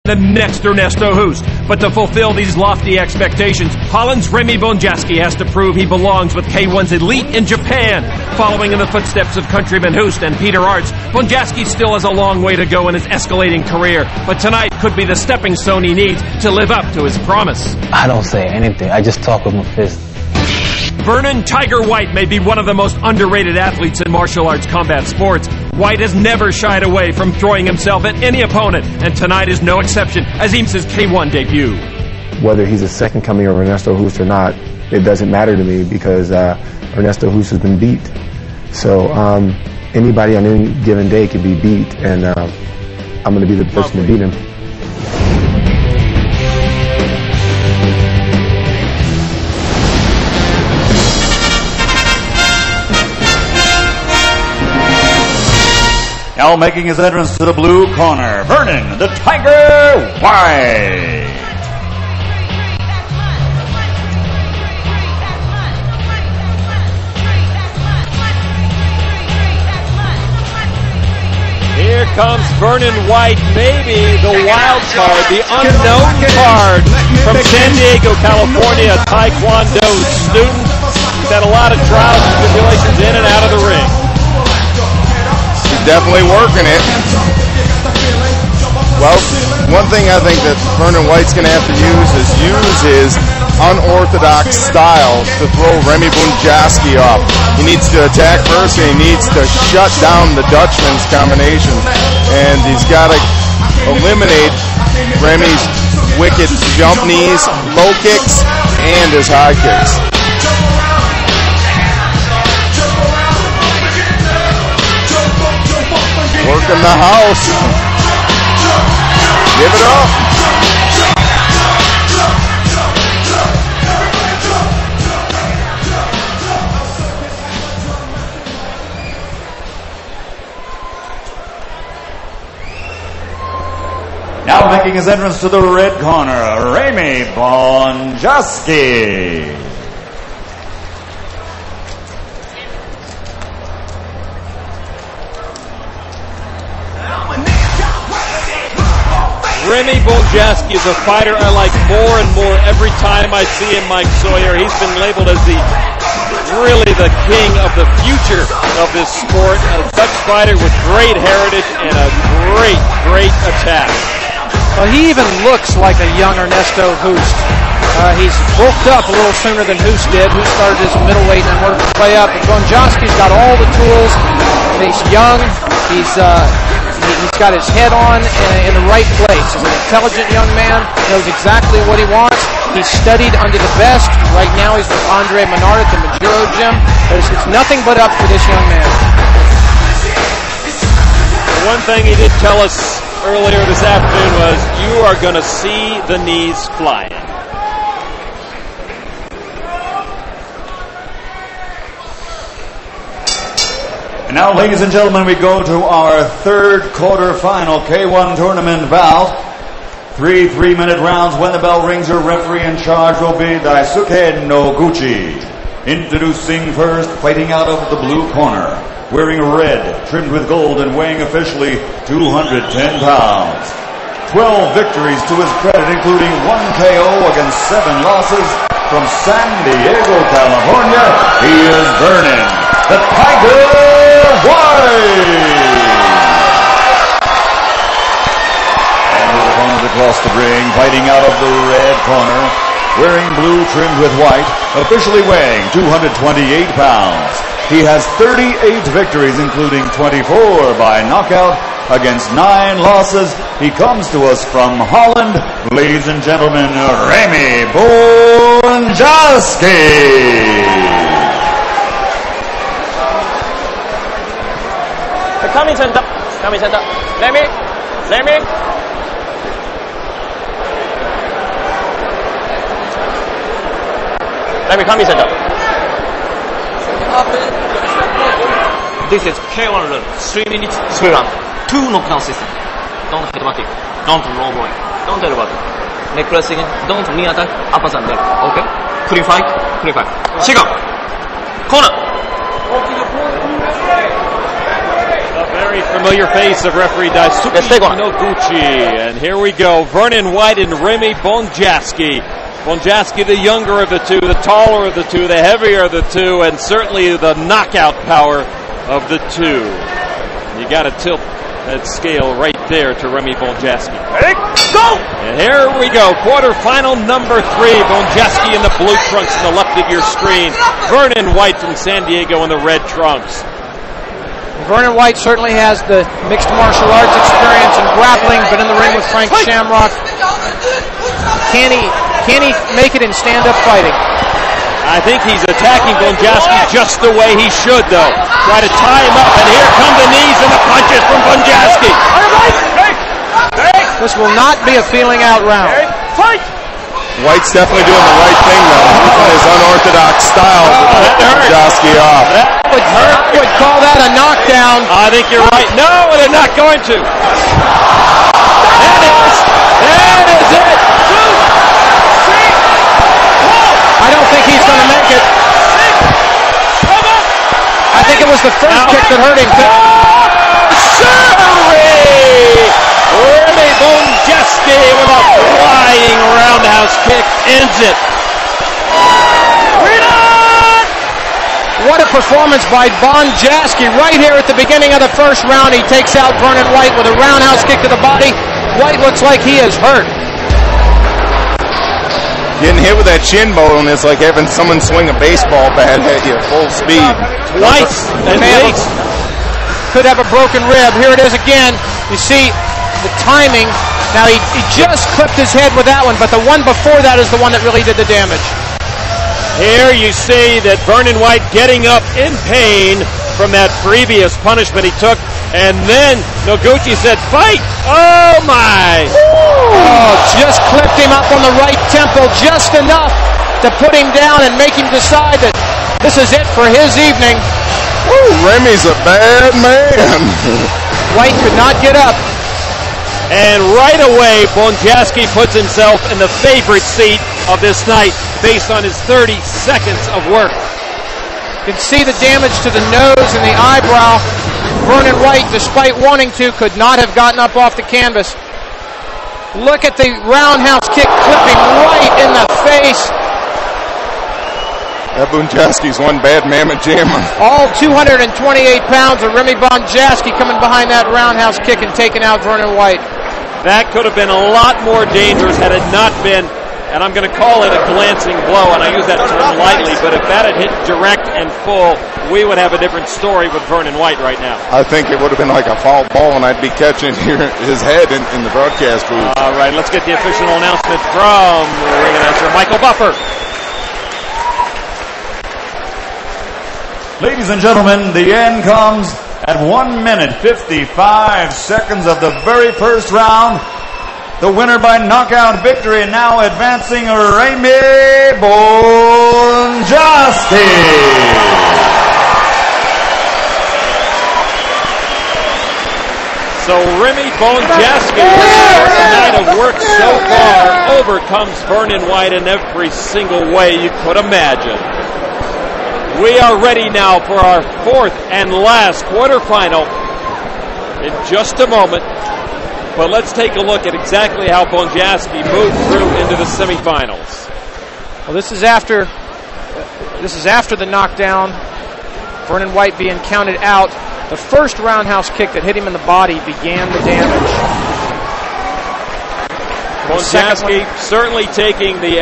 the next Ernesto Hoost. But to fulfill these lofty expectations, Holland's Remy Bonjasky has to prove he belongs with K-1's elite in Japan. Following in the footsteps of countrymen Hoost and Peter Arts, Bonjasky still has a long way to go in his escalating career. But tonight could be the stepping stone he needs to live up to his promise. I don't say anything. I just talk with my fist. Vernon Tiger White may be one of the most underrated athletes in martial arts combat sports. White has never shied away from throwing himself at any opponent, and tonight is no exception as he makes his K-1 debut. Whether he's a second coming of Ernesto Hoost or not, it doesn't matter to me because Ernesto Hoost has been beat. So anybody on any given day can be beat, and I'm going to be the person to beat him. Now making his entrance to the blue corner, Vernon, the Tiger White. Here comes Vernon White, maybe the wild card, the unknown card from San Diego, California, a Taekwondo student. He's had a lot of trials and tribulations in and out of the ring. Definitely working it. Well, one thing I think that Vernon White's going to have to use his unorthodox style to throw Remy Bonjasky off. He needs to attack first, and he needs to shut down the Dutchman's combination. And he's got to eliminate Remy's wicked jump knees, low kicks, and his high kicks. Working the house. Give it up. Now making his entrance to the red corner, Remy Bonjasky. Remy Bonjasky is a fighter I like more and more every time I see him, Mike Sawyer. He's been labeled as really the king of the future of this sport. A Dutch fighter with great heritage and a great attack. Well, he even looks like a young Ernesto Hoost. He's bulked up a little sooner than Hoost did. Hoost started as a middleweight and worked his way up. But Bonjasky's got all the tools. He's young. He's got his head on in the right place. He's an intelligent young man, knows exactly what he wants. He's studied under the best. Right now he's with Andre Menard at the Majuro Gym. It's nothing but up for this young man. The one thing he did tell us earlier this afternoon was, you are going to see the knees flying. And now, ladies and gentlemen, we go to our third quarterfinal K-1 tournament bout. 3 3-minute rounds. When the bell rings, your referee in charge will be Daisuke Noguchi. Introducing first, fighting out of the blue corner, wearing red, trimmed with gold and weighing officially 210 pounds. 12 victories to his credit, including 1 KO against 7 losses. From San Diego, California, he is Vernon, the Tiger White. And his opponent across the ring, fighting out of the red corner, wearing blue trimmed with white, officially weighing 228 pounds. He has 38 victories, including 24 by knockout against 9 losses. He comes to us from Holland. Ladies and gentlemen, Remy Bonjasky. Coming center. Remy. Coming center. This is K-1 rule. 3 minutes, 3 rounds. 2 knockdown system. Don't headbutt. Don't roll boy. Don't elbow. Neck pressing. Don't knee attack. Upper and neck. Okay? Clean fight. Second. Corner. Very familiar face of referee Daisuke Noguchi. And here we go. Vernon White and Remy Bonjasky. Bonjasky, the younger of the two, the taller of the two, the heavier of the two, and certainly the knockout power of the two. You got to tilt that scale right there to Remy Bonjasky. Ready? Go! And here we go. Quarterfinal number 3. Bonjasky in the blue trunks on the left of your screen. Vernon White from San Diego in the red trunks. Vernon White certainly has the mixed martial arts experience and grappling, been in the ring with Frank Shamrock. Can he make it in stand-up fighting? I think he's attacking Bonjasky just the way he should, though. Try to tie him up, and here come the knees and the punches from Bonjasky. This will not be a feeling-out round. White's definitely doing the right thing, though. Using his unorthodox style to put Bonjasky off. Would call that a knockdown. I think you're right. No, they're not going to. That is it. I don't think he's going to make it. I think it was the first kick that hurt him. Remy Bonjasky with a flying roundhouse kick ends it. What a performance by Bonjasky right here at the beginning of the first round. He takes out Vernon White with a roundhouse kick to the body. White looks like he is hurt. Getting hit with that shin bone is like having someone swing a baseball bat at you full speed. Twice at least. Could have a broken rib. Here it is again. You see the timing. Now he just clipped his head with that one, but the one before that is the one that really did the damage. Here you see that Vernon White getting up in pain from that previous punishment he took, and then Noguchi said, "Fight!" Oh my! Oh, just clipped him up on the right temple, just enough to put him down and make him decide that this is it for his evening. Woo, Remy's a bad man. White could not get up. And right away, Bonjasky puts himself in the favorite seat of this night based on his 30 seconds of work. You can see the damage to the nose and the eyebrow. Vernon White, despite wanting to, could not have gotten up off the canvas. Look at the roundhouse kick clipping right in the face. That Bonjasky's one bad mammoth jammer. All 228 pounds of Remy Bonjasky coming behind that roundhouse kick and taking out Vernon White. That could have been a lot more dangerous had it not been, and I'm going to call it a glancing blow, and I use that term lightly, but if that had hit direct and full, we would have a different story with Vernon White right now. I think it would have been like a foul ball, and I'd be catching his head in the broadcast booth. All right, let's get the official announcement from ring announcer Michael Buffer. Ladies and gentlemen, the end comes at 1 minute 55 seconds of the very first round. The winner by knockout victory, now advancing, Remy Bonjasky. So Remy Bonjasky, a night of work so far, overcomes Vernon White in every single way you could imagine. We are ready now for our fourth and last quarterfinal in just a moment. But let's take a look at exactly how Bonjasky moved through into the semifinals. Well, this is after the knockdown. Vernon White being counted out. The first roundhouse kick that hit him in the body began the damage. Bonjasky certainly taking the